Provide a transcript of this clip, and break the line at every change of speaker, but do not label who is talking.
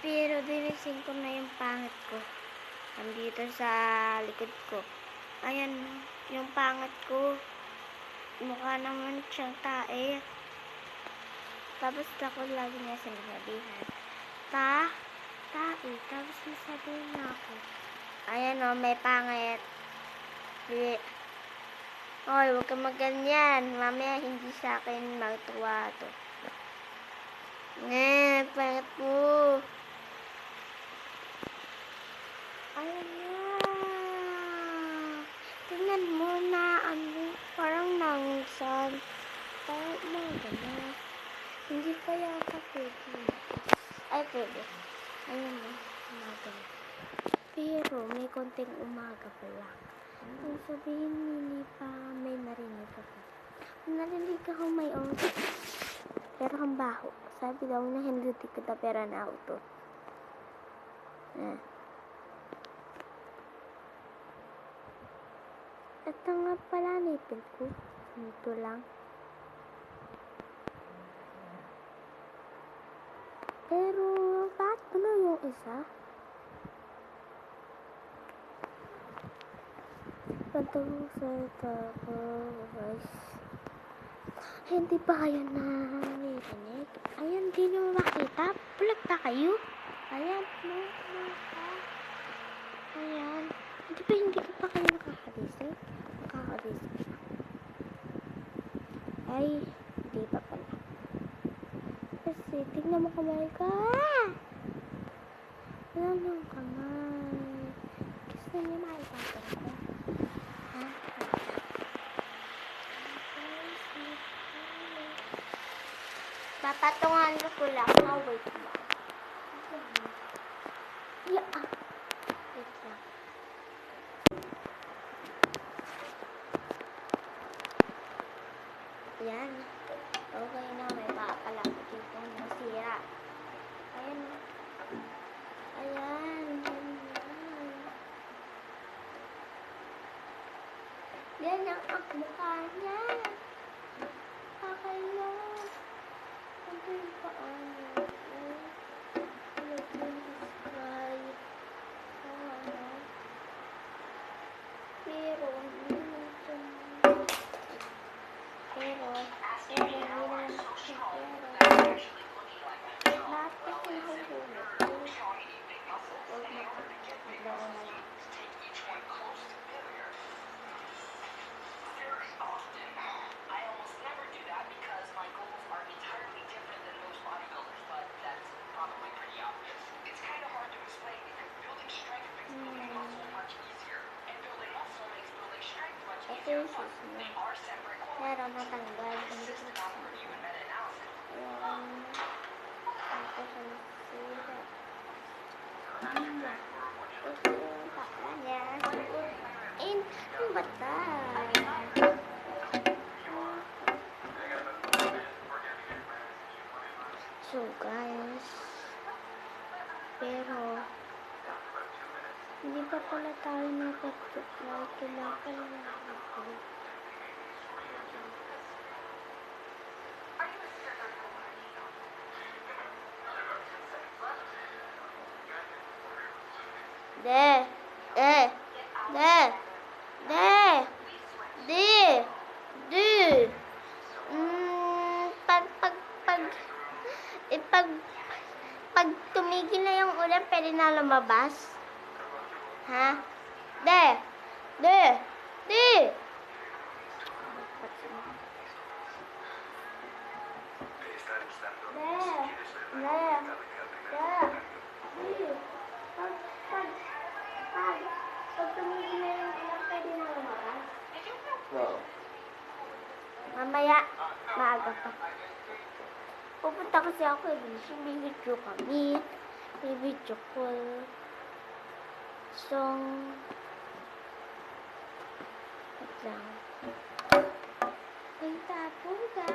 Pero dinisin ko na yung pangit ko. Nandito sa likod ko. Ayan, yung pangit ko. Mukha naman siyang tae. Tapos ako lagi niya sinasabihan. Tae. Tapos nasabihin niya ako. Ayan o, may pangit. Oy, huwag kang maganyan. Mamaya hindi sa akin magtuwa to. Pangit mo. Ayan na. Tingnan mo na, parang nangisan. Parang umaga na. Hindi pa yata pwede. Ay, pwede. Ayan na, umaga na. Pero may konting umaga pa lang. Kung sabihin hindi pa may narinig ako. Narinig ako may auto. Pero ang baho. Sabi daw na hindi kita pera na auto. Ito nga pala nipin ko. Ito lang. Pero, bakit ano yung isa? Pantawag sa tapos. Hindi pa kayo narinig? Ayan, di nyo makita. Bulag pa kayo? Ayan, ayan. Di ba hindi ko pa kayo nakakadisig? Nakakadisig. Ay, hindi pa pala. Kasi, tignan mo kamay ka. Wala nang kamay. Gusto niya makipatong ko. Ha? Papatungan ko lang. Wait lang. Yeah. Wait lang. Yan. Okay na. May pakapalapit yung nasira. Ayan. Ayan. Yan ang mukha niya. Kakala. Ano yung paano? Pero, pero natanggal. Hindi ko so guys, pero hindi pa pala tayo nakapag kailangan na ako. Pag tumigil na yung ulan, pwede na lumabas? Ha? De! Pag tumigil na yung ulan, pwede na lumabas?
Oo.
Mamaya, maaga pa. Pupunta kasi ako may video kami. May video call. Song. Wait lang. May tapo, guys.